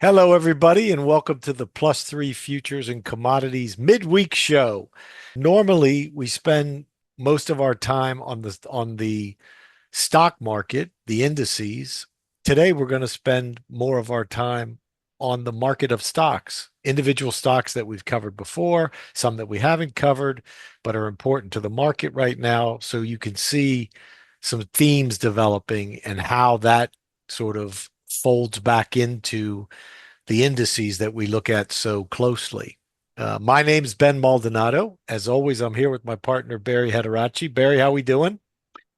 Hello, everybody, and welcome to the Plus Three Futures and Commodities Midweek Show. Normally, we spend most of our time on the stock market, the indices. Today, we're going to spend more of our time on the market of stocks, individual stocks that we've covered before, some that we haven't covered, but are important to the market right now. So you can see some themes developing and how that sort of folds back into the indices that we look at so closely. My name's Ben Maldonado. As always, I'm here with my partner, Barrie Hederachi. Barrie, how we doing?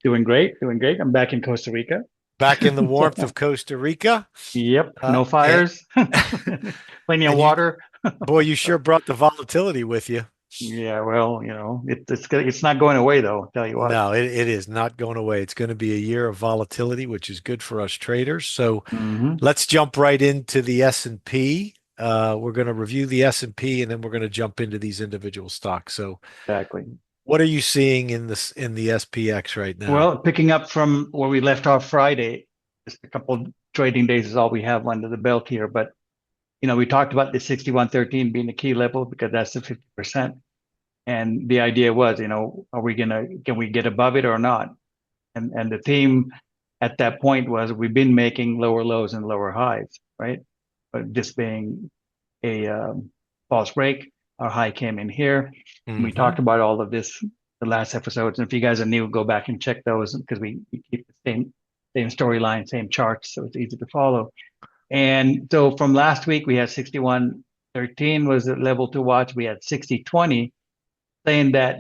Doing great, doing great. I'm back in Costa Rica. Back in the warmth of Costa Rica. Yep, Uh, no and, fires, plenty of and you, water. boy, you sure brought the volatility with you. Yeah, well, it's not going away though. I'll tell you what. No, it is not going away. It's going to be a year of volatility, which is good for us traders. So Hmm. let's jump right into the S&P. We're going to review the S&P and then we're going to jump into these individual stocks. So Exactly. what are you seeing in the SPX right now? Well, picking up from where we left off Friday, just a couple trading days is all we have under the belt here. But we talked about the 6113 being the key level because that's the 50%. And the idea was, can we get above it or not? And the theme at that point was we've been making lower lows and lower highs, right? But this being a false break, our high came in here. We Hmm. talked about all of this the last episodes, and if you guys are new, go back and check those because we keep the same storyline, same charts, so it's easy to follow. And so from last week, we had 6113 was the level to watch. We had 6020 saying that,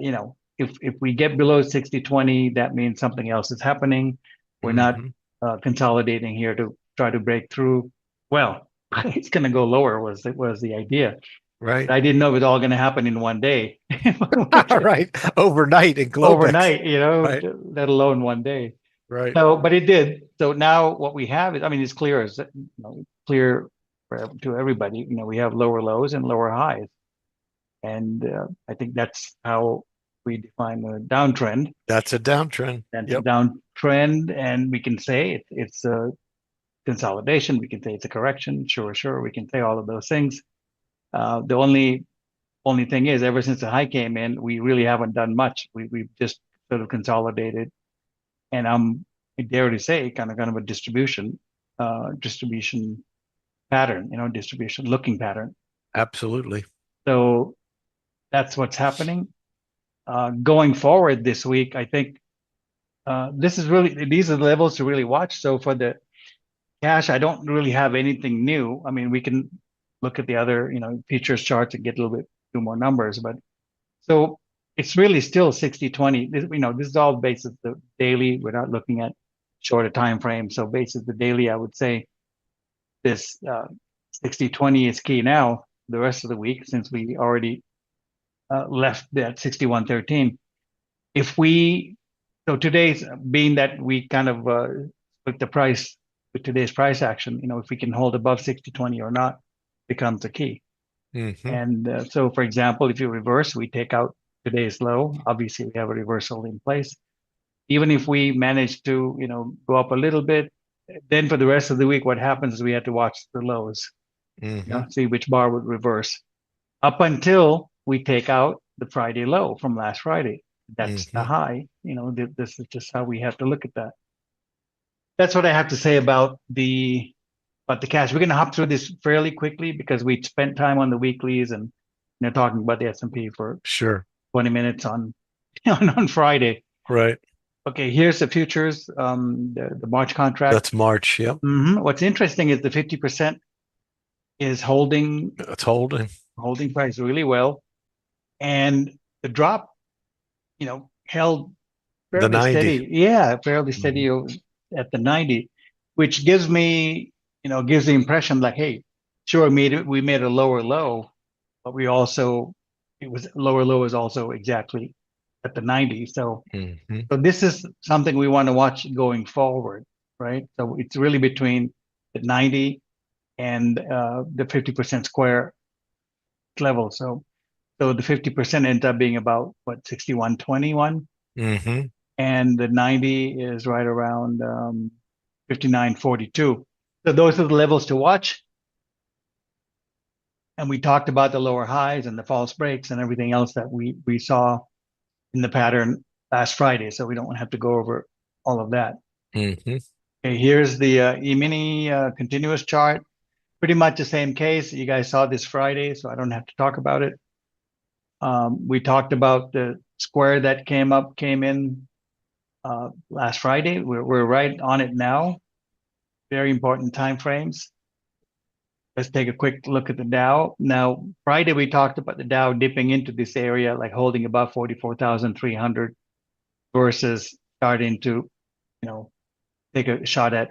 if we get below 6020, that means something else is happening. We're not Hmm. consolidating here to try to break through. Well, it's going to go lower was the idea. Right. I didn't know it was all going to happen in one day, Right. Overnight in Globex. overnight, Right. let alone one day. Right. So, but it did. So now what we have is, I mean, it's clear as clear to everybody. We have lower lows and lower highs. And I think that's how we define a downtrend. That's a downtrend. That's a Yep. downtrend, and we can say it's a consolidation. We can say it's a correction. Sure, sure. We can say all of those things. The only thing is, ever since the high came in, we really haven't done much. We've just sort of consolidated, and I dare to say, kind of a distribution pattern. Distribution looking pattern. Absolutely. So that's what's happening. Going forward this week, I think these are the levels to really watch. So for the cash, I don't really have anything new. I mean, we can look at the other, futures charts and get a little bit few more numbers, but so it's really still 60/20. This is all based on the daily. We're not looking at shorter time frame. So based on the daily, I would say this 60/20 is key now. The rest of the week, since we already left that 6113. If we So today's being that we kind of split the price with today's price action, if we can hold above 60/20 or not becomes the key. Hmm. And so, for example, if you reverse, we take out today's low. Obviously, we have a reversal in place. Even if we manage to, go up a little bit, then for the rest of the week, what happens is we have to watch the lows, Hmm. see which bar would reverse up until we take out the Friday low from last Friday. That's the Hmm. high. This is just how we have to look at that. That's what I have to say about the cash. We're going to hop through this fairly quickly because we spent time on the weeklies and talking about the S&P for Sure. 20 minutes on on Friday. Right. Okay, here's the futures, the March contract. That's March. Yep. What's interesting is the 50% is That's holding. holding price really well, and the drop, held The fairly 90. steady. Yeah, fairly Hmm. steady at the 90, which gives the impression like, hey, sure, we made a lower low, but it was lower low is also exactly at the 90. Hmm. So this is something we want to watch going forward, right? So it's really between the 90 and the 50% square level. So the 50% ends up being about what, 6121, Hmm. and the 90 is right around 5942. So those are the levels to watch. And we talked about the lower highs and the false breaks and everything else that we saw in the pattern last Friday. So we don't have to go over all of that. Hmm. Okay, here's the E-mini continuous chart. Pretty much the same case. You guys saw this Friday, so I don't have to talk about it. We talked about the square that came in last Friday. We're right on it now. Very important time frames. Let's take a quick look at the Dow. Now, Friday we talked about the Dow dipping into this area, like holding above 44,300 versus starting to, take a shot at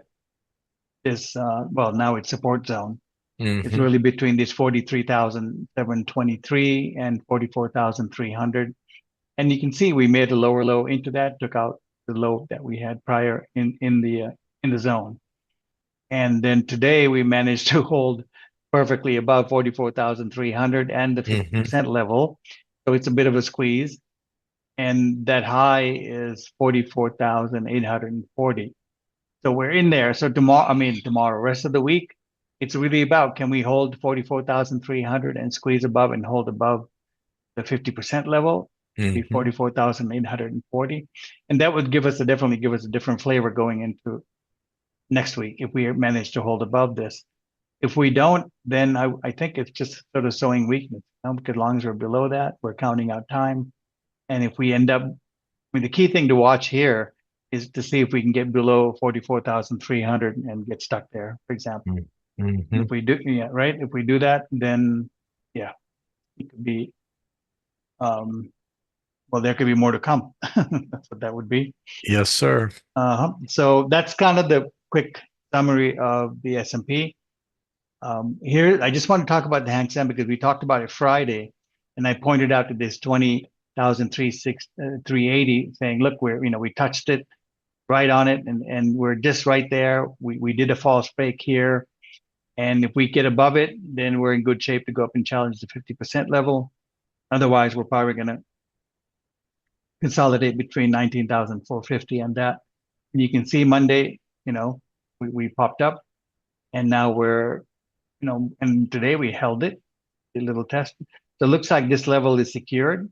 this. Well, now it's support zone. It's Hmm. really between this 43,723 and 44,300. And you can see we made a lower low into that, took out the low that we had prior in the zone. And then today we managed to hold perfectly above 44,300 and the Hmm. 50% level. So it's a bit of a squeeze. And that high is 44,840. So we're in there. So tomorrow, rest of the week, it's really about can we hold 44,300 and squeeze above and hold above the 50% level, be Hmm. 44,840. And that would definitely give us a different flavor going into next week if we manage to hold above this. If we don't, then I think it's just sort of showing weakness. Because as long as we're below that, we're counting out time. And if we end up, the key thing to watch here is to see if we can get below 44,300 and get stuck there, for example. And Hmm. if we do, yeah, right. If we do that, then yeah, it could be, well, there could be more to come. That's what that would be. Yes, sir. So that's kind of the quick summary of the S&P. Here, I just want to talk about the Hang Seng because we talked about it Friday, and I pointed out to this 20,380 saying, look, we touched it right on it, and we're just right there. We did a false break here, and if we get above it, then we're in good shape to go up and challenge the 50% level. Otherwise, we're probably going to consolidate between 19,450 and that. And you can see Monday, we popped up, and now and today we held it, a little test. So it looks like this level is secured.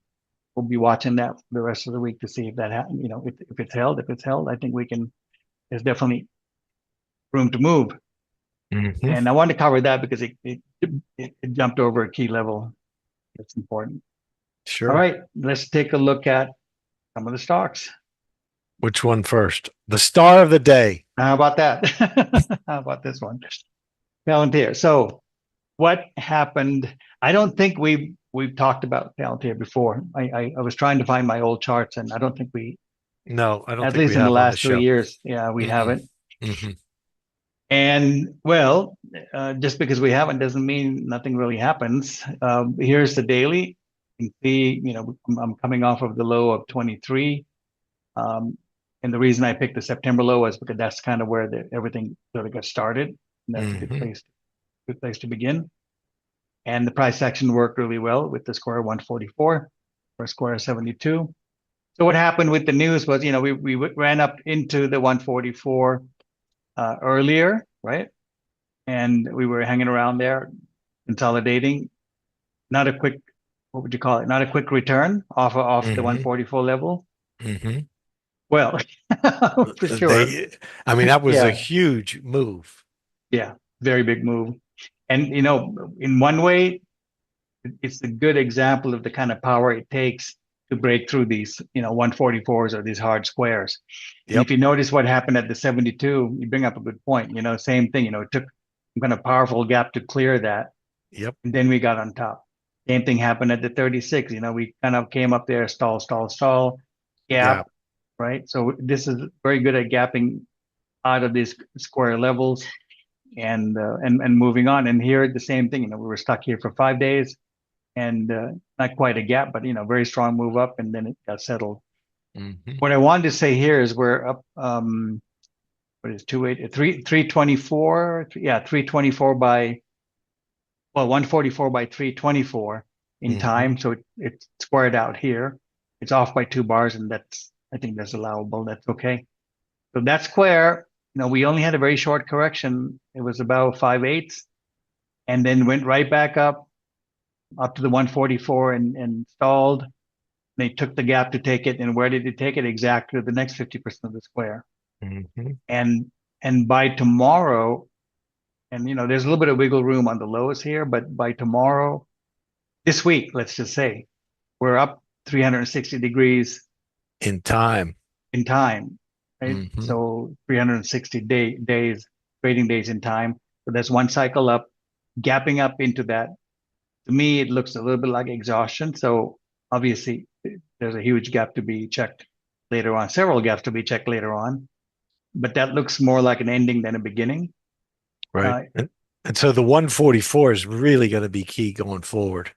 We'll be watching that for the rest of the week to see if that happens. If it's held, I think there's definitely room to move. Hmm. And I want to cover that because it jumped over a key level. That's important. All Sure. right, let's take a look at some of the stocks. Which one first? The star of the day. How about that? How about this one? Palantir. So what happened? I don't think we've talked about Palantir before. I was trying to find my old charts, and I don't think No, I don't at think we least in the have on the last three show. years, yeah, we Mm-mm. haven't. Hmm. And well, just because we haven't doesn't mean nothing really happens. Here's the daily. You can see, I'm coming off of the low of 23. Um, and the reason I picked the September low is because that's kind of where everything sort of got started. And that's a Hmm. good place to begin. And the price action worked really well with the square 144 or square 72. So what happened with the news was, we ran up into the 144 earlier, right? And we were hanging around there, consolidating. Not a quick, what would you call it? Not a quick return off the Hmm. 144 level. Hmm. Well, for sure. I mean, that was a Yeah, huge move. yeah, very big move. And in one way, it's a good example of the kind of power it takes to break through these, 144s or these hard squares. And if Yep. you notice what happened at the 72, you bring up a good point. Same thing. It took some kind of powerful gap to clear that, Yep. and then we got on top. Same thing happened at the 36. We kind of came up there, stall, stall, stall, gap, Gap. right? So this is very good at gapping out of these square levels and moving on. And here the same thing. We were stuck here for 5 days and not quite a gap, but very strong move up, and then it got settled. Hmm. What I wanted to say here is we're up. What is 324? Yeah, 324 by 144 by 324 in Hmm. time. So it's squared out here. It's off by 2 bars, and I think that's allowable. That's okay. So that square, we only had a very short correction. It was about 5/8, and then went right back up. up to the 144 and stalled. They took the gap to take it, and where did they take it? Exactly the next 50% of the square. Mm-hmm. And by tomorrow, and there's a little bit of wiggle room on the lows here, but by tomorrow, this week, let's just say, we're up 360 degrees In time. in time, right? Mm-hmm. So 360 days, trading days in time. So that's one cycle up, gapping up into that. To me, it looks a little bit like exhaustion. So obviously, there's a huge gap to be checked later on, several gaps to be checked later on. But that looks more like an ending than a beginning. Right. Uh, And so the 144 is really going to be key going forward.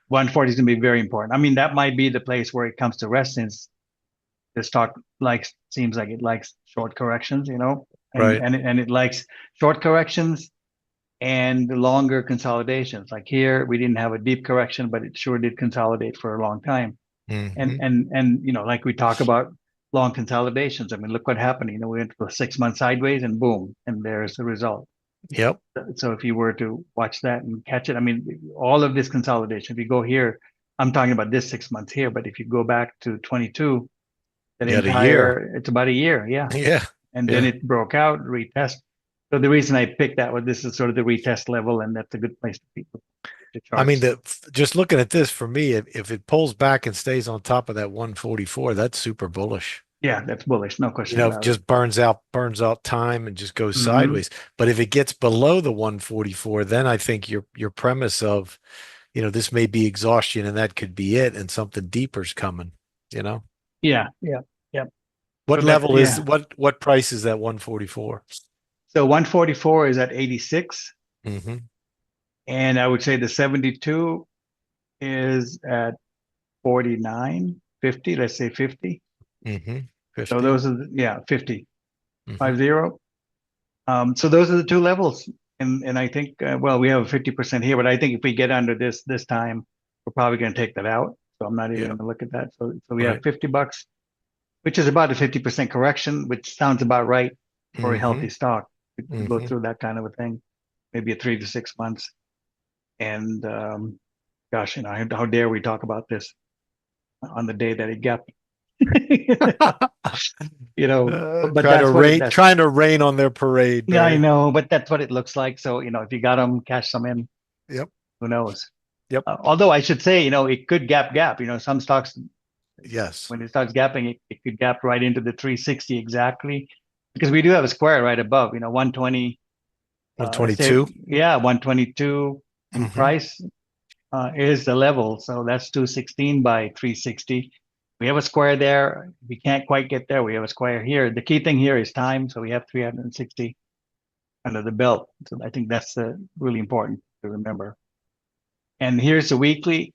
140 is going to be very important. I mean, that might be the place where it comes to rest, since the stock seems like it likes short corrections, and Right. and it likes short corrections and longer consolidations. Like here, we didn't have a deep correction, but it sure did consolidate for a long time. And Mm-hmm. and and like we talk about long consolidations. I mean, look what happened. We went for 6 months sideways, and boom, and there's the result. Yep. So if you were to watch that and catch it, I mean, all of this consolidation. If you go here, I'm talking about this 6 months here, but if you go back to 22, that You had a year. it's about a year, yeah. Yeah. And then Yeah. it broke out, retest. So the reason I picked that was this is sort of the retest level, and that's a good place to be the I mean, charts. just looking at this for me, if it pulls back and stays on top of that 144, that's super bullish. Yeah, that's bullish, no question about it. Just burns out time and just goes Hmm. sideways. But if it gets below the 144, then I think your premise of, this may be exhaustion and that could be it, and something deeper's coming, you know? Yeah, yeah, yeah. What So that, level is yeah. what price is that 144? So 144 is at 86, Mm-hmm. and I would say the 72 is at 49, 50. Let's say 50. Mm-hmm. So 50. those are yeah, 50, Mm-hmm. 50. So those are the two levels, and I think well, we have a 50% here, but I think if we get under this time, we're probably going to take that out. So I'm not even Yeah. going to look at that. So we have Right. $50, which is about a 50% correction, which sounds about right for a Mm-hmm. healthy stock to go Mm-hmm. through that kind of a thing, maybe a 3 to 6 months. And gosh, how dare we talk about this on the day that it gapped? But Try to that's what rain, trying to rain on their parade, yeah, I Barry. know, but that's what it looks like. So, if you got them, cash some in. Yep. Who knows? Yep. Although I should say, it could gap. Some stocks, Yes. when it starts gapping, it could gap right into the 360 exactly, because we do have a square right above, 120, let's say, 122. yeah, 122 and Mm-hmm. price is the level. So that's 216 by 360. We have a square there. We can't quite get there. We have a square here. The key thing here is time. So we have 360 under the belt. So I think that's really important to remember. And here's the weekly,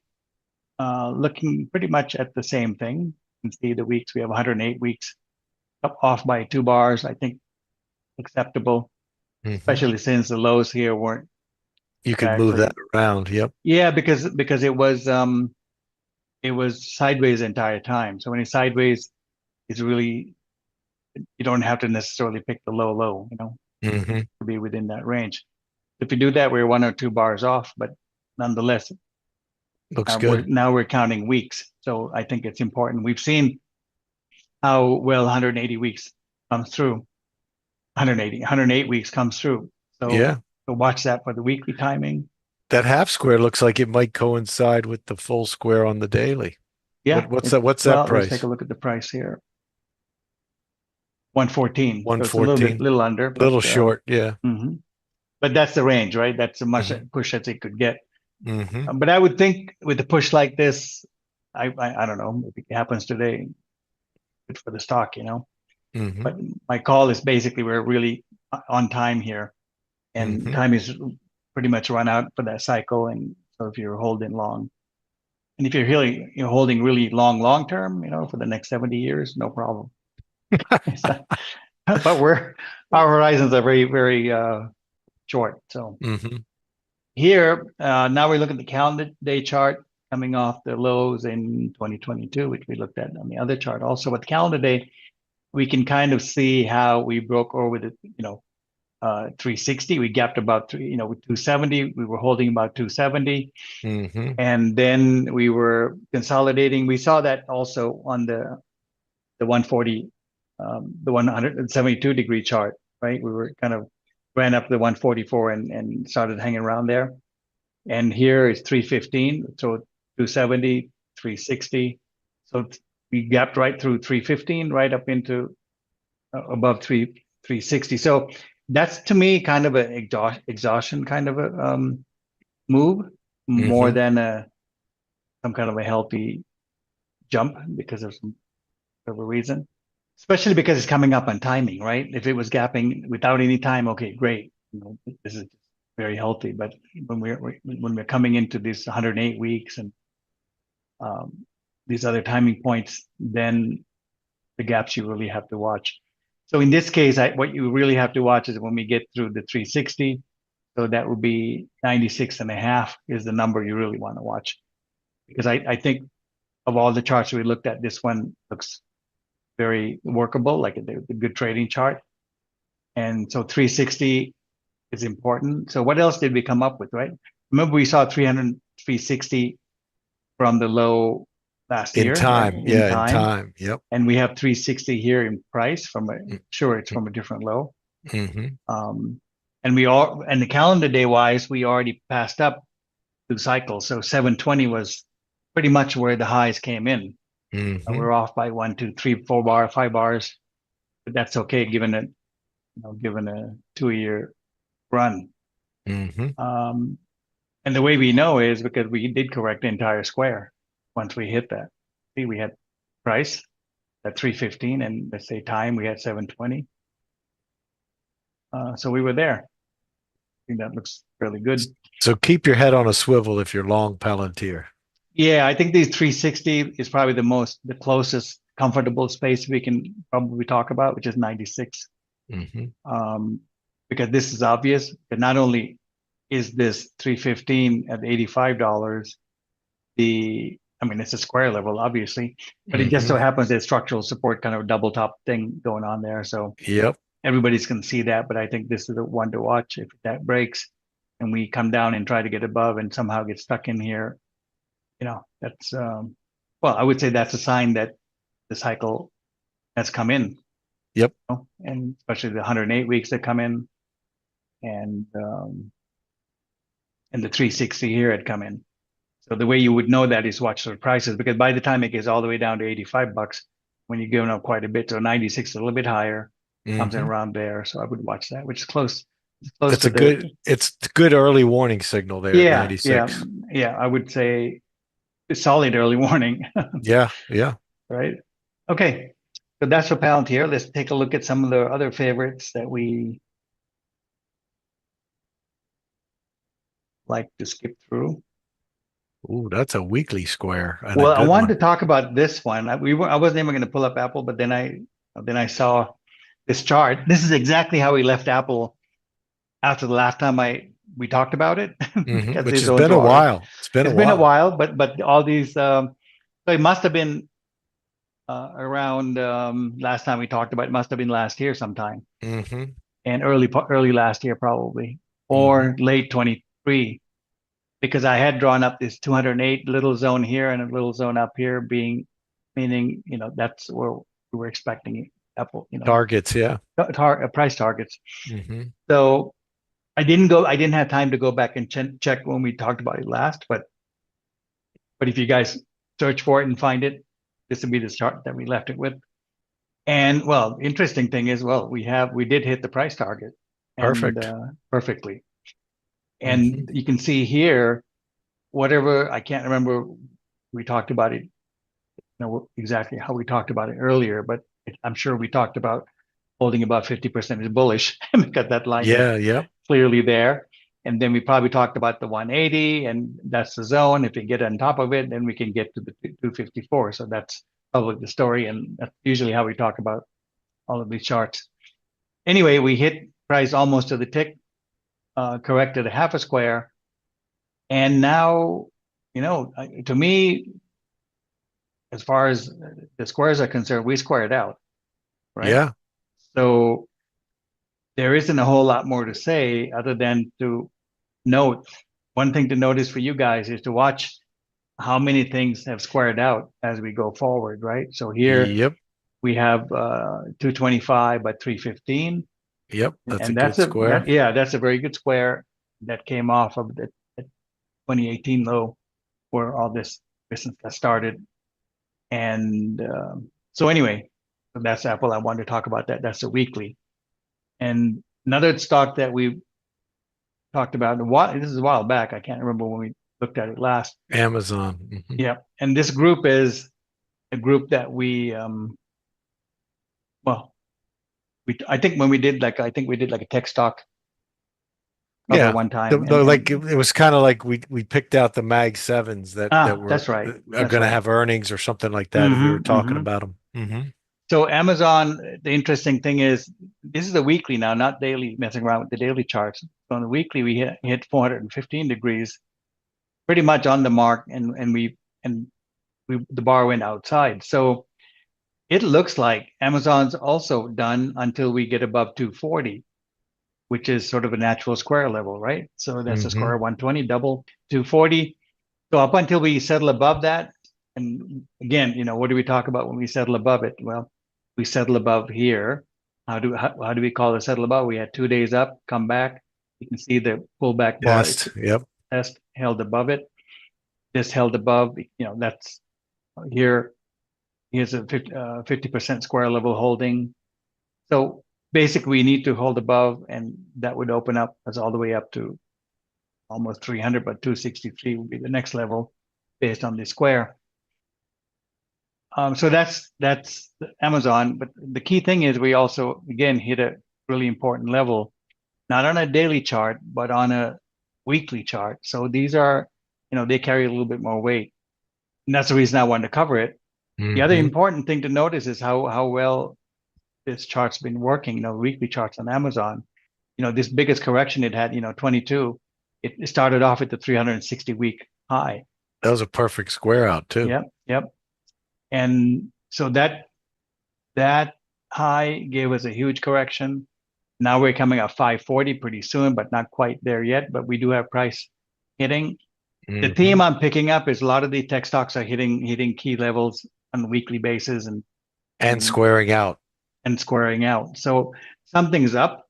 looking pretty much at the same thing. You can see the weeks. We have 108 weeks up off by 2 bars. I think acceptable, Mm-hmm. especially since the lows here weren't You could move that exactly. around. Yep. Yeah, because it was sideways the entire time. So when it's sideways, it's really you don't have to necessarily pick the low, Mm-hmm. to be within that range. If you do that, we're 1 or 2 bars off, but nonetheless, Looks we're good. now we're counting weeks. So I think it's important. We've seen how well 180 weeks comes through. 180, 108 weeks comes through. So, Yeah. so watch that for the weekly timing. That half square looks like it might coincide with the full square on the daily. Yeah. What's that Well, let's take price? a look at the price here. 114. So it's a little bit, 114. little under, but Little short. Yeah. mhm. But that's the range, right? That's as much Mm-hmm. push as it could get. Mm-hmm. But I would think with a push like this, I don't know if it happens today, good for the stock. Mm-hmm. But my call is basically we're really on time here, and Mm-hmm. time is pretty much run out for that cycle. And so if you're holding long, and if you're really holding really long term, for the next 70 years, no problem. But our horizons are very very short. So Mm-hmm. here now we look at the calendar day chart coming off the lows in 2022, which we looked at on the other chart also. But the calendar day, we can kind of see how we broke over the 360. We gapped about with 270. We were holding about 270, Mm-hmm. and then we were consolidating. We saw that also on the 140, the 172 degree chart, right? We were kind of ran up the 144 and started hanging around there. And here is 315, so 270, 360. So we gapped right through 315, right up into above 360. So that's to me kind of an exhaustion kind of a move more Mm-hmm. than some kind of a healthy jump because of some of a reason. Especially because it's coming up on timing, right? If it was gapping without any time, okay, great. This is very healthy. But when we're coming into these 108 weeks and these other timing points, then the gaps you really have to watch. So in this case, what you really have to watch is when we get through the 360. So that would be 96 and a half is the number you really want to watch. Because I think of all the charts we looked at, this one looks very workable, like a good trading chart. And so 360 is important. So what else did we come up with, right? Remember we saw 300, 360 from the low last In year, right? time. In Yeah, in time. time. Yep. And we have 360 here in price sure, it's from a different low. Mm-hmm. And the calendar day wise, we already passed up two cycles. So 720 was pretty much where the highs came in. Mm-hmm. We're off by 1, 2, 3, 4 bar, 5 bars, but that's okay given a 2-year run. Mm-hmm. And the way we know is because we did correct the entire square once we hit that. See, we had price at 315 and let's say time we had 720. So we were there. I think that looks really good. So keep your head on a swivel if you're long Palantir. Yeah, I think these 360 is probably the closest comfortable space we can probably talk about, which is 96. Mm-hmm. Because this is obvious. But not only is this 315 at $85, I mean, it's a square level, obviously, but it just Mm-hmm. so happens that structural support kind of a double top thing going on there. So Yep. everybody's going to see that, but I think this is the one to watch. If that breaks and we come down and try to get above and somehow get stuck in here, that's, well, I would say that's a sign that the cycle has come in, Yep. and especially the 108 weeks that come in and the 360 here had come in. So the way you would know that is watch the prices, because by the time it gets all the way down to $85, when you're giving up quite a bit, so 96 is a little bit higher, comes in Mm-hmm. around there. So I would watch that, which is close. It's close It's to a the, good early warning signal there at yeah, yeah, 96. yeah. I would say a solid early warning, Yeah, yeah. right? Okay, so that's for Palantir. Let's take a look at some of the other favorites that we like to skip through. Ooh, that's a weekly square and a Well, I good wanted one. to talk about this one. I wasn't even going to pull up Apple, but then I saw this chart. This is exactly how we left Apple after the last time we talked about it Mm-hmm. because Which they has go been into a order. while. It's been a It's been a while. while, but all these so it must have been around last time we talked about it must have been last year sometime Mm-hmm. and early last year probably Mm-hmm. or late 23 because I had drawn up this 208 little zone here and a little zone up here meaning that's where we were expecting Apple Targets, yeah. price targets. Mm-hmm. So I didn't have time to go back and check when we talked about it last, but if you guys search for it and find it, this would be the chart that we left it with. And well, interesting thing is, well, we did hit the price target and Perfect. perfectly. Mm-hmm. And you can see here, whatever, I can't remember, we talked about it, exactly how we talked about it earlier, but I'm sure we talked about holding about 50% is bullish because that line is Yeah, yep. clearly there. And then we probably talked about the 180, and that's the zone. If we get on top of it, then we can get to the 254. So that's probably the story, and that's usually how we talk about all of these charts. Anyway, we hit price almost to the tick, corrected a half a square, and now, to me, as far as the squares are concerned, we squared out, right? Yeah. So there isn't a whole lot more to say other than to note. One thing to notice for you guys is to watch how many things have squared out as we go forward, right? So here Yep. we have 225 by 315, Yep. That's a and good square. that's a very good square that came off of the 2018 low where all this business got started. And so anyway, so that's Apple. I wanted to talk about that. That's the weekly. And another stock that we talked about, this is a while back. I can't remember when we looked at it last. Amazon. Yeah. And this group is a group that well, I think when we did like, I think we did like a tech stock cover Yeah. one time. Like it was kind of like we picked out the Mag sevens that were That's right. are That's going to right. have earnings or something like that if we were hmm talking hmm about them. So Amazon, the interesting thing is this is a weekly now, not daily, messing around with the daily charts. So on the weekly, we hit 415 degrees, pretty much on the mark, and the bar went outside. So it looks like Amazon's also done until we get above 240, which is sort of a natural square level, right? So that's a Hmm. square 120, double 240. So up until we settle above that, and again, what do we talk about when we settle above it? Well, we settle above here. How do we call it settle above? We had 2 days up, come back. You can see the pullback bar Yes. Yep. test held above it. This held above. That's here. Here's a 50% square level holding. So basically, we need to hold above, and that would open up us all the way up to almost 300, but 263 would be the next level based on the square. So that's Amazon. But the key thing is we also again hit a really important level, not on a daily chart, but on a weekly chart. So these are, they carry a little bit more weight. And that's the reason I wanted to cover it. The other Hmm. important thing to notice is how well this chart's been working, weekly charts on Amazon. This biggest correction it had, 22, it started off at the 360 week high. That was a perfect square out too. Yep, yep. And so that high gave us a huge correction. Now we're coming at 540 pretty soon, but not quite there yet. But we do have price hitting. The Hmm. theme I'm picking up is a lot of the tech stocks are hitting key levels on a weekly basis And and squaring out. and squaring out. So something's up.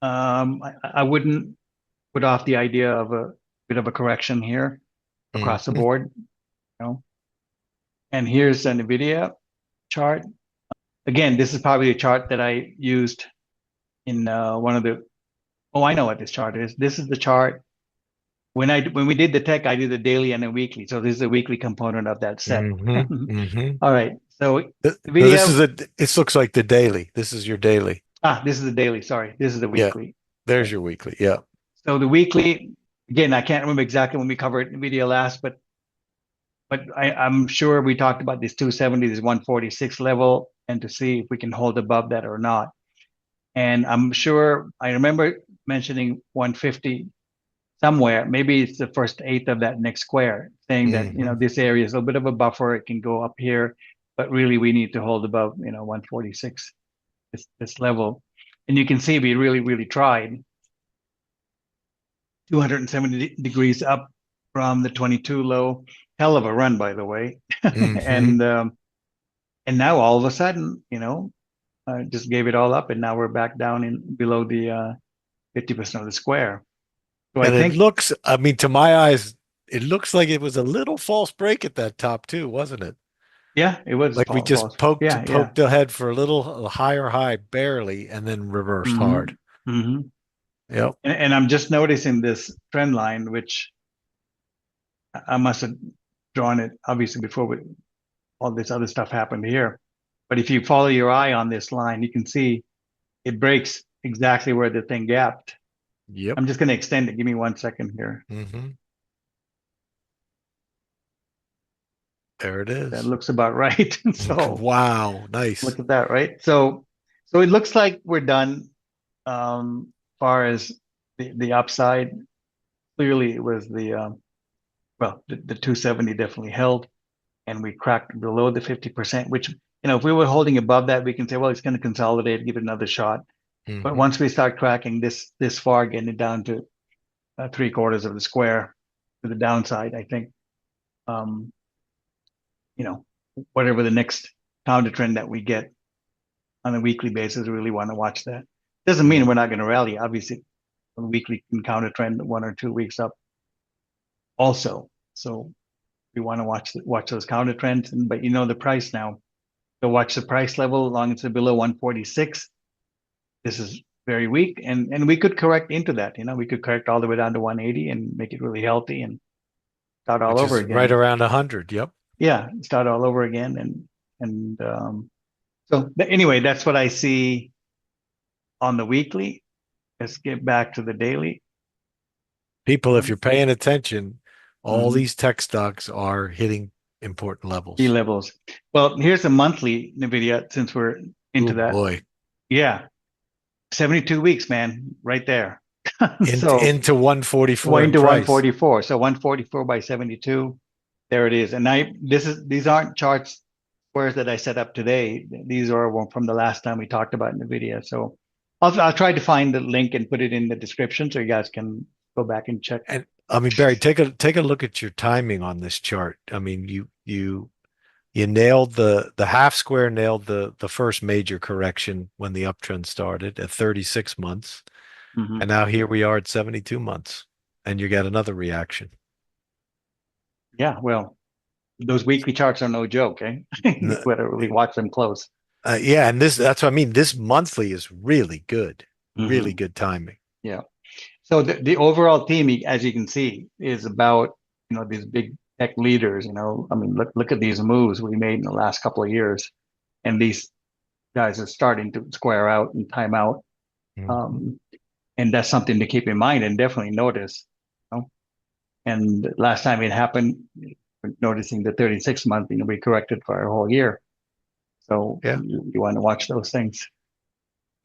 I wouldn't put off the idea of a bit of a correction here across the Hmm. board. You know. And here's an Nvidia chart. Again, this is probably a chart that I used in one of the. Oh, I know what this chart is. This is the chart when we did the tech. I did the daily and a weekly. So this is a weekly component of that set. Hmm. Hmm. All right. So So this is Nvidia. this looks like the daily. This is your daily. This is the daily. Sorry, this is the Yeah. weekly. There's Okay. your weekly. Yeah. So the weekly. Again, I can't remember exactly when we covered Nvidia last, but I'm sure we talked about this 270, this 146 level, and to see if we can hold above that or not. And I'm sure I remember mentioning 150 somewhere. Maybe it's the first eighth of that next square, saying that Hmm. this area is a little bit of a buffer. It can go up here, but really we need to hold above 146 this level. And you can see we really tried 270 degrees up from the 22 low. Hell of a run, by the way. Hmm. And now all of a sudden, just gave it all up, and now we're back down in below the 50% of the square. So I And it think, looks, I mean, to my eyes, it looks like it was a little false break at that top too, wasn't it? yeah, it was Like we just false. Yeah, yeah. poked ahead for a higher high, barely, and then reversed hmm hard. hmm Yep. And I'm just noticing this trend line, which I must have drawn it obviously before all this other stuff happened here. But if you follow your eye on this line, you can see it breaks exactly where the thing gapped. Yep. I'm just going to extend it. Give me 1 second here. Hmm. There it That is. looks about right. So Wow. Nice. look at that, right? So it looks like we're done. Far as the upside, clearly it was the 270 definitely held, and we cracked below the 50%. Which if we were holding above that, we can say, well, it's going to consolidate, give it another shot. But Hmm. once we start cracking this far, getting it down to three quarters of the square to the downside, I think, um, you know, whatever the next counter trend that we get on a weekly basis, we really want to watch that. Doesn't mean Yeah. we're not going to rally. Obviously, a weekly can counter trend 1 or 2 weeks up also. So we want to watch those counter trends. But you know the price now. So watch the price level as long as it's below 146. This is very weak, and we could correct into that. You know, we could correct all the way down to 180 and make it really healthy and start all Which over is right again. around 100. Yep. Yeah, start all over again. And so anyway, that's what I see on the weekly. Let's get back to the daily. People, if you're paying attention, all Mhm. these tech stocks are hitting important Key levels. levels. Well, here's a monthly Nvidia since we're Oh into that. boy. Yeah, 72 weeks, man, right there. Into So into 144 we're in into price. 144. So 144 by 72. There it is. And these aren't charts squares that I set up today. These are from the last time we talked about NVIDIA. So I'll try to find the link and put it in the description so you guys can go back and check. And I mean, Barry, take a look at your timing on this chart. I mean, you nailed the half square, nailed the first major correction when the uptrend started at 36 months. Hmm. And now here we are at 72 months. And you get another reaction. Yeah, well, those weekly charts are no joke, eh? You N- better really watch them close. yeah, and that's what I mean. This monthly is really Hmm. good timing. Yeah. So the overall theme, as you can see, is about, these big tech leaders. I mean, look at these moves we made in the last couple of years, and these guys are starting to square out and time out. Mhm. Um, and that's something to keep in mind and definitely notice. You know? And last time it happened, noticing the 36 month, we corrected for a whole year. So Yeah. you want to watch those things.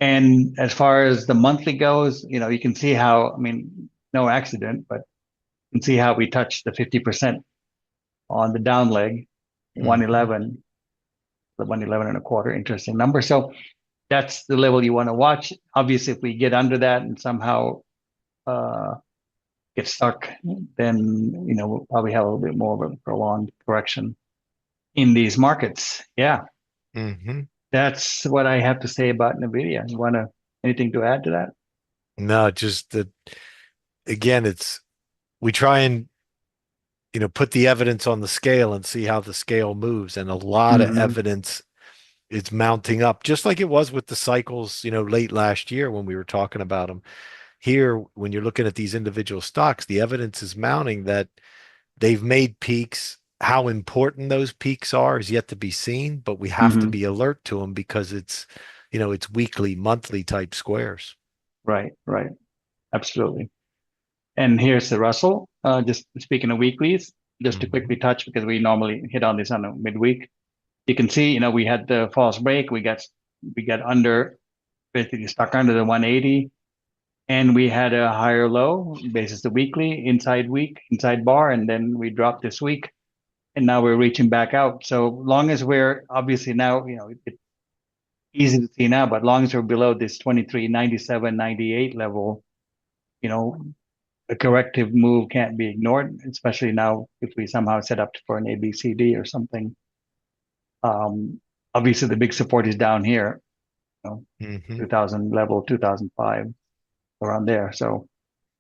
And as far as the monthly goes, you can see how, I mean, no accident, but you can see how we touched the 50% on the down leg, Hmm. 111, the 111 and a quarter, interesting number. So that's the level you want to watch. Obviously, if we get under that and somehow uh, get stuck, then we'll probably have a little bit more of a prolonged correction in these markets. Yeah, Hmm. that's what I have to say about Nvidia. You want to anything to add to that? No, just that again, we try and put the evidence on the scale and see how the scale moves. And a lot of Hmm. evidence is mounting up, just like it was with the cycles, late last year when we were talking about them. Here, when you're looking at these individual stocks, the evidence is mounting that they've made peaks. How important those peaks are is yet to be seen, but we have to Hmm. be alert to them because it's weekly, monthly type squares. Right, right, absolutely. And here's the Russell. Just speaking of weeklies, just to quickly Hmm. touch because we normally hit on this on a midweek. You can see, we had the false break. We got under, basically stuck under the 180, and we had a higher low basis the weekly inside bar, and then we dropped this week, and now we're reaching back out. So long as we're obviously now, it's easy to see now, but long as we're below this 23.97.98 level, you know, a corrective move can't be ignored, especially now if we somehow set up for an ABCD or something. Um, Obviously, the big support is down here, you know, Hmm. 2000 level, 2005, around there. So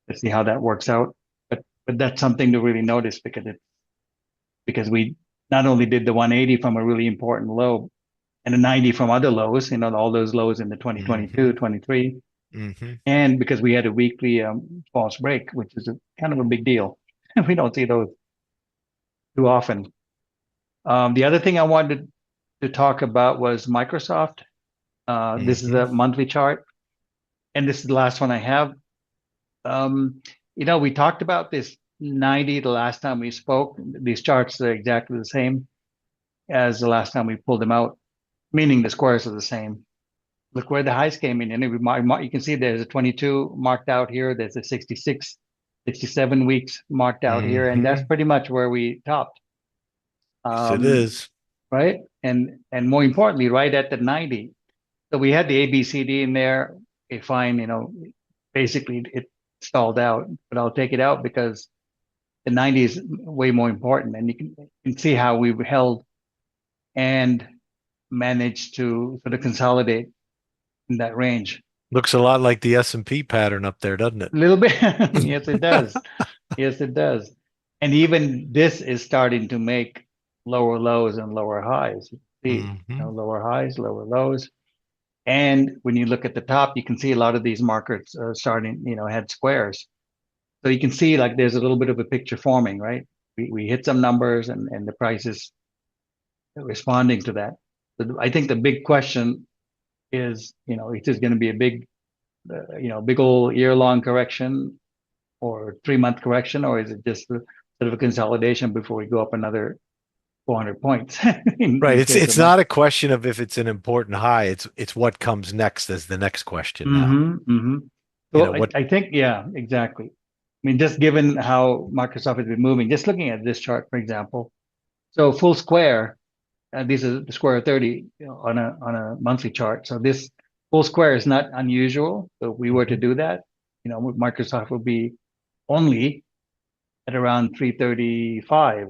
let's see how that works out. But that's something to really notice because we not only did the 180 from a really important low and a 90 from other lows, all those lows in the 2022, Hmm. 23, Hmm. and because we had a weekly false break, which is kind of a big deal. We don't see those too often. The other thing I wanted to talk about was Microsoft. This is Hmm. a monthly chart, and this is the last one I have. Um, we talked about this 90 the last time we spoke. These charts are exactly the same as the last time we pulled them out, meaning the squares are the same. Look where the highs came in. And you can see there's a 22 marked out here. There's a 66, 67 weeks marked out here. And that's Hmm. pretty much where we topped. Yes, it Um, is. right? And more importantly, right at the 90. So we had the ABCD in there. okay, fine, basically it stalled out, but I'll take it out because the 90 is way more important. And you can see how we've held and managed to sort of consolidate in that range. Looks a lot like the S&P pattern up there, doesn't it? A little bit. Yes, it does. Yes, it does. And even this is starting to make lower lows and lower highs. You see, Hmm. lower highs, lower lows. And when you look at the top, you can see a lot of these markets are starting, had squares. So you can see like there's a little bit of a picture forming, right? We hit some numbers and the price is responding to that. So I think the big question is, it is going to be a big old year-long correction or 3-month correction, or is it just sort of a consolidation before we go up another 400 points Right. in case It's of month? not a question of if it's an important high. It's what comes next as the next question now. Mm-hmm. You So know I, what? I think, yeah, exactly. I mean, just given how Microsoft has been moving, just looking at this chart, for example. So full square, these are the square 30 on a monthly chart. So this full square is not unusual. So if we were to Mhm, do that, Microsoft would be only at around 335.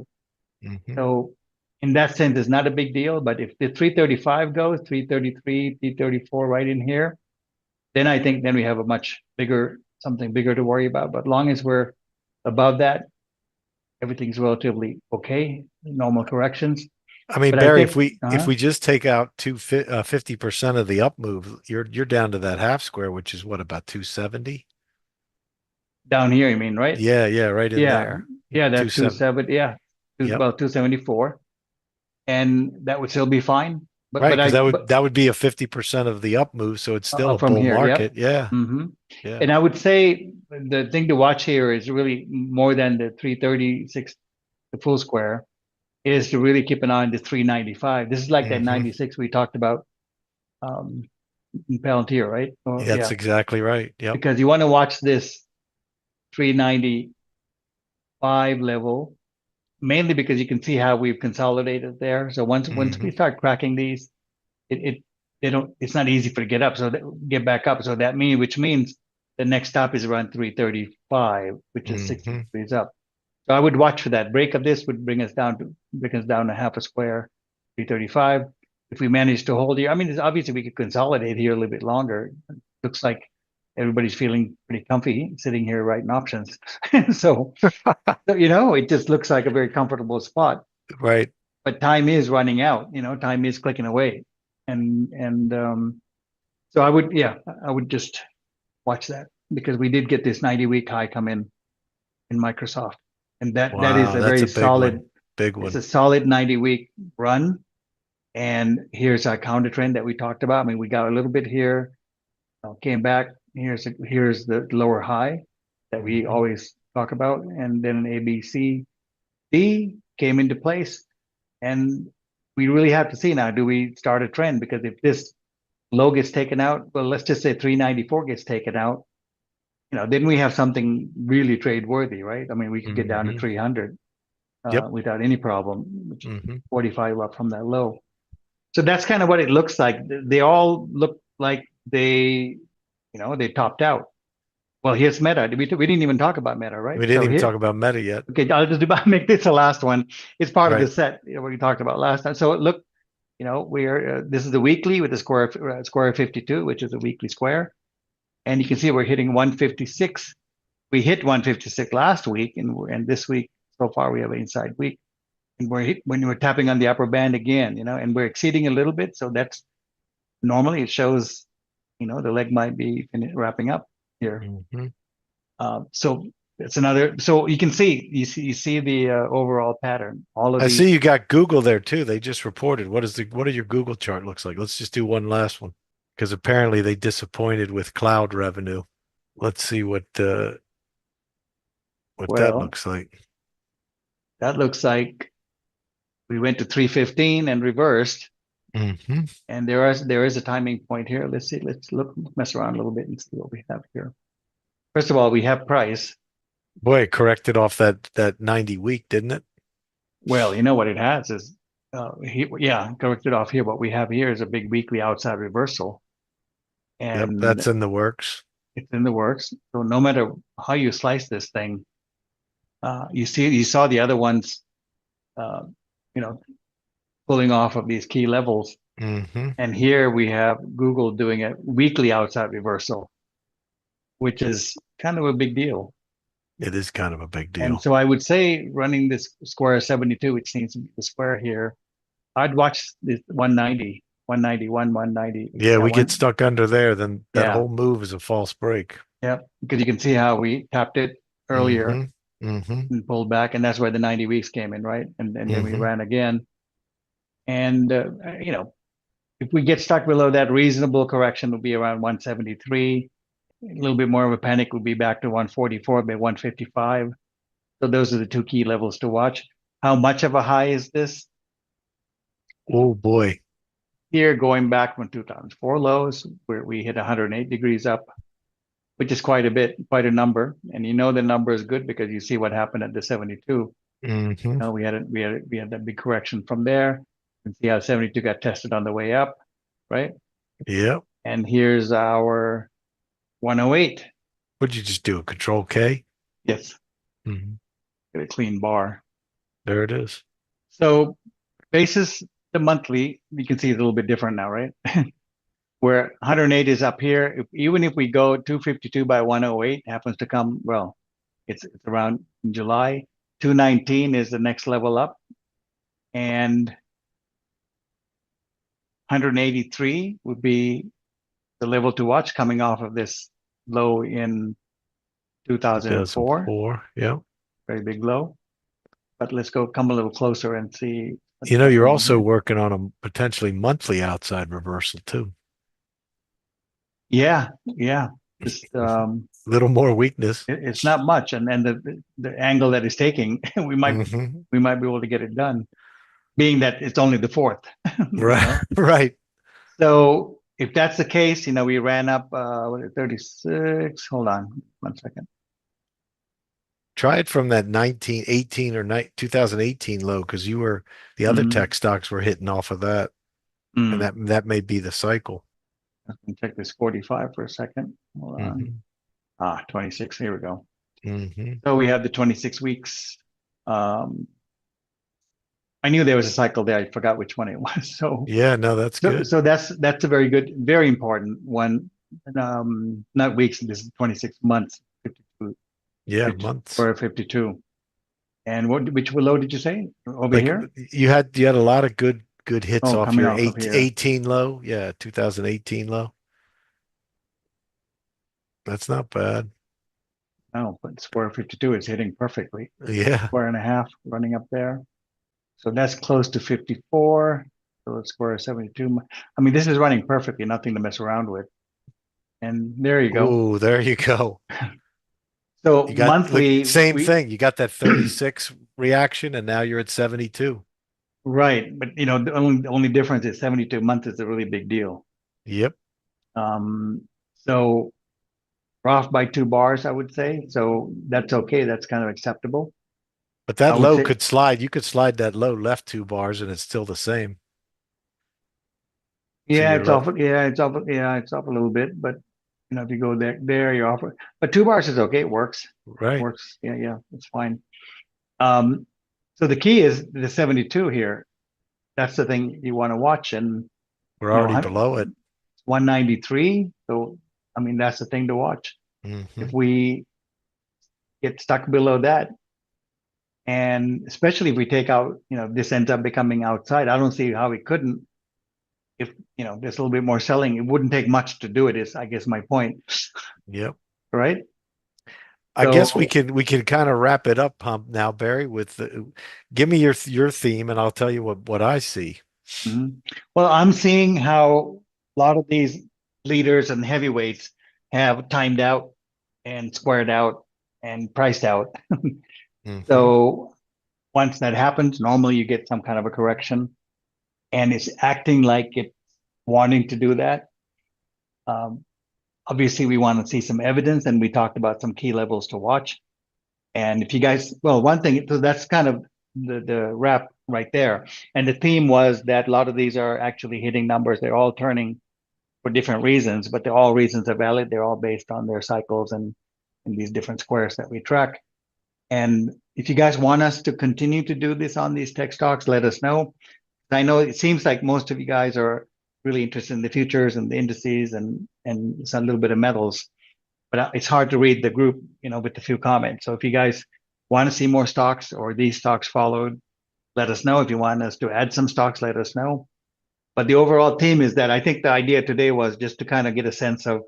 mhm. So in that sense, it's not a big deal. But if the 335 goes, 333, 334 right in here, then I think then we have a much bigger, something bigger to worry about. But long as we're above that, everything's relatively okay, normal corrections. I mean, But I Barry, think if we just take out 50% of the up move, you're down to that half square, which is what, about 270? down here, you mean, right? Yeah, yeah, right in Yeah. there. Yeah, that's 27. 270. Yeah. Yep. About 274. And that would still be fine. But Right, but because I but that would be a 50% of the up move, so it's still a from bull here, yep. market. Yeah, hmm yeah. And I would say the thing to watch here is really more than the 336, the full square, is to really keep an eye on the 395. This is like that Hmm. 96 we talked about um, in Palantir, right? Oh, That's yeah, exactly right. Yep. because you want to watch this 395 level mainly because you can see how we've consolidated there. So once we Hmm. start cracking these, it they don't it's not easy for to get up, so get back up. So which means the next stop is around 335, which is 60 Hmm. degrees up. So I would watch for that. Break of this would bring us down a half a square, 335. If we manage to hold here, I mean, obviously we could consolidate here a little bit longer. Looks like everybody's feeling pretty comfy sitting here writing options. so, it just looks like a very comfortable spot. Right. But time is running out. Time is clicking away, and so I would just watch that because we did get this 90-week high come in Microsoft, and that is Wow, a that's very a big solid. one. Big It's one. a solid 90-week run, and here's our counter trend that we talked about. I mean, we got a little bit here, came back. Here's the lower high that we Hmm. always talk about, and then an ABCD came into place, and we really have to see now. Do we start a trend? Because if this low gets taken out, well, let's just say 394 gets taken out, then we have something really trade worthy, right? I mean, we could get down to Hmm. 300 Yep. without any problem, which is Hmm. 45 up from that low. So that's kind of what it looks like. They all look like they topped out. Well, here's Meta. We didn't even talk about Meta, right? We didn't So even here, talk about Meta yet. okay, I'll just make this the last one. It's part of the Right. set, what we talked about last time. So look, this is the weekly with the square of 52, which is a weekly square. And you can see we're hitting 156. We hit 156 last week, and this week so far we have an inside week, and when we're tapping on the upper band again, and we're exceeding a little bit. So that's normally it shows, the leg might be wrapping up here. Hmm. So it's another. So you see the overall pattern. All of I see these. you got Google there too. They just reported. What are your Google chart looks like? Let's just do one last one because apparently they disappointed with cloud revenue. Let's see what that Well, looks like. that looks like we went to 315 and reversed. Hmm. And there is a timing point here. Let's see. Let's mess around a little bit and see what we have here. First of all, we have price. Boy, it corrected off that 90 week, didn't it? Well, you know what it has is, yeah, corrected off here. What we have here is a big weekly outside reversal, Yep, and that's in the works. it's in the works. So no matter how you slice this thing, you saw the other ones, uh, you know, pulling off of these key levels. Hmm. And here we have Google doing a weekly outside reversal, which is kind of a big deal. It is kind of a big And deal. so I would say running this square 72, which seems to be the square here, I'd watch this 190, 191, 190. Yeah, Yeah, we get stuck under there, then that yeah, whole move is a false break. yeah, because you can see how we tapped it earlier Hmm. Hmm. and pulled back, and that's where the 90 weeks came in, right? And then we Hmm. ran again. And if we get stuck below that, reasonable correction will be around 173. A little bit more of a panic would be back to 144, maybe 155. So those are the two key levels to watch. How much of a high is this? Oh boy. Here, going back from 2004 lows, where we hit 108 degrees up, which is quite a bit, quite a number. And you know the number is good because you see what happened at the 72. Hmm. We had that big correction from there. You can see how 72 got tested on the way up, right? Yep. And here's our 108. What'd you just do? A control K? Yes, Hmm. get a clean bar. There it is. So basis the monthly, you can see it's a little bit different now, right? Where 108 is up here. Even if we go 252 by 108 happens to come, well, it's around July. 219 is the next level up, and 183 would be the level to watch coming off of this low in 2004, 2004. Yep. very big low. But let's come a little closer and see what's You know, you're happening also here. working on a potentially monthly outside reversal too. Yeah, yeah. Just Little more weakness. it's not much, and the angle that it's taking, we might Hmm. we might be able to get it done, being that it's only the fourth, you Right. know. Right. So if that's the case, we ran up what is it, 36. Hold on one second. Try it from that 1918 or 2018 low because the other Mm, tech stocks were hitting off of that, and mm. that may be the cycle. Let me check this 45 for a second. Hold on. Hmm. 26. Here we go. Hmm. So we have the 26 weeks. Um, I knew there was a cycle there. I forgot which one it was. So Yeah, no, that's so good. so that's a very good, very important one. Not weeks. This is 26 months. 52, Yeah, 50, months. or 52. And which low did you say over Like here? you had a lot of good hits Oh, off coming your off of here. 18 low. Yeah, 2018 low. That's not bad. Oh, but square 52 is hitting perfectly. Yeah. Square and a half running up there. So that's close to 54. So let's square 72. I mean, this is running perfectly, nothing to mess around with. And there you go. Oh, there you go. So You got look monthly, same thing. You got that 36 reaction and now you're at 72. right. But the only difference is 72 months is a really big deal. Yep. So we're off by 2 bars, I would say. So that's okay. That's kind of acceptable. But I that would low say, could slide. You could slide that low left 2 bars and it's still the same. So yeah, you're it's low. off. Yeah, it's off. Yeah, it's off a little bit. But if you go there, you're off. But 2 bars is okay. It works. Right. Works. Yeah, yeah, it's fine. Um, so the key is the 72 here. That's the thing you want to watch. And, We're you know, already below it. 193. So, I mean, that's the thing to watch. Hmm. If we get stuck below that, and especially if we take out, this ends up becoming outside, I don't see how we couldn't. If, there's a little bit more selling, it wouldn't take much to do it, is, I guess, my point, Yep. right? I guess we So, can we can kind of wrap it up, Hump, now, Barry, with give me your theme and I'll tell you what I see. mhm. Well, I'm seeing how a lot of these leaders and heavyweights have timed out and squared out and priced out. Hmm. So once that happens, normally you get some kind of a correction, and it's acting like it's wanting to do that. Um, Obviously, we want to see some evidence, and we talked about some key levels to watch. And if you guys, well, one thing, so that's kind of the wrap right there. And the theme was that a lot of these are actually hitting numbers. They're all turning for different reasons, but they're all reasons are valid. They're all based on their cycles and these different squares that we track. And if you guys want us to continue to do this on these tech stocks, let us know. I know it seems like most of you guys are really interested in the futures and the indices and a little bit of metals, but it's hard to read the group, with a few comments. So if you guys want to see more stocks or these stocks followed, let us know. If you want us to add some stocks, let us know. But the overall theme is that I think the idea today was just to kind of get a sense of,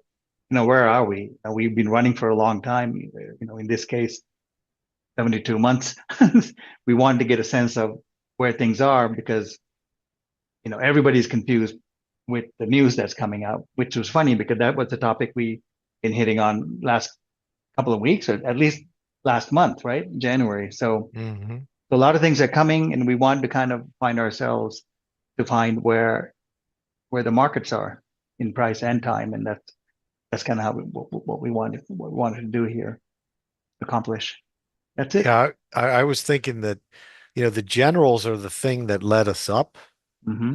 where are we? We've been running for a long time, in this case, 72 months. We wanted to get a sense of where things are because, everybody's confused with the news that's coming out, which was funny because that was the topic we been hitting on last couple of weeks, or at least last month, right? January. So a lot of things are coming, and we want to kind of find ourselves to find where the markets are in price and time, and that's kind of how what we wanted to do here, accomplish. That's it. Yeah, I was thinking that, the generals are the thing that led us up. Mm-hmm.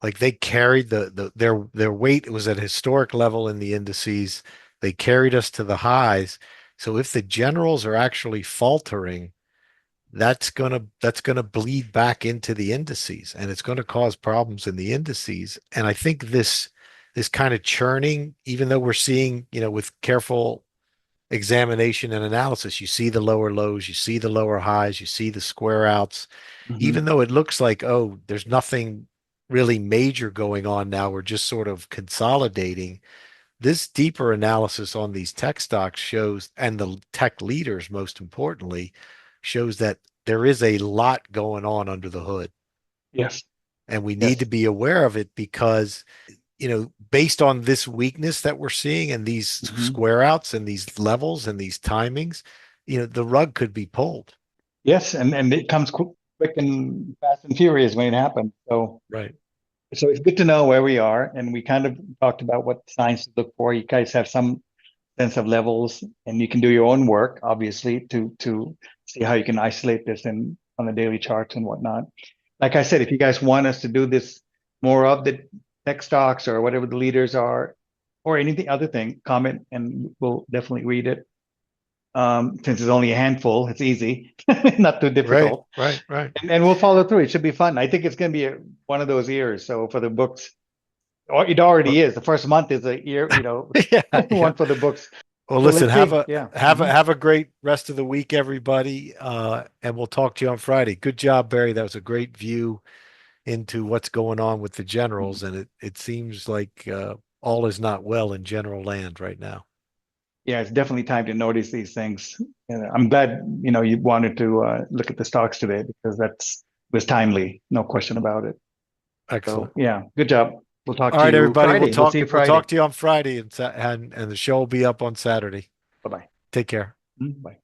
Like they carried their weight was at a historic level in the indices. They carried us to the highs. So if the generals are actually faltering, that's gonna bleed back into the indices, and it's going to cause problems in the indices. And I think this kind of churning, even though we're seeing, with careful examination and analysis, you see the lower lows, you see the lower highs, you see the square outs, Mm-hmm. even though it looks like, oh, there's nothing really major going on now, we're just sort of consolidating. This deeper analysis on these tech stocks shows, and the tech leaders, most importantly, shows that there is a lot going on under the hood. Yes. And we need Yes. to be aware of it because, based on this weakness that we're seeing and these Mm-hmm. square outs and these levels and these timings, the rug could be pulled. Yes, and it comes quick and fast and furious when it happens. Right. So it's good to know where we are, and we kind of talked about what signs to look for. You guys have some sense of levels, and you can do your own work, obviously, to see how you can isolate this in on the daily charts and whatnot. Like I said, if you guys want us to do this more of the tech stocks or whatever the leaders are, or anything other thing, comment and we'll definitely read it. Since it's only a handful, it's easy, not too Right. difficult, Right. Right. and we'll follow through. It should be fun. I think it's going to be one of those years. So for the books, or it already Well, is. The first month is a year, yeah. Yeah. one for the books. Well, So listen, let's see. Yeah. Hmm. have a great rest of the week, everybody. And we'll talk to you on Friday. Good job, Barry. That was a great view into what's going on with the generals, and it seems like all is not well in general land right now. Yeah, it's definitely time to notice these things. And I'm glad you wanted to look at the stocks today because that's was timely, no question about it. So Excellent. yeah, good job. We'll talk All to right, you everybody. Friday. We'll see you We'll talk Friday. to you on Friday, and the show will be up on Saturday. Bye bye. Take care. Bye.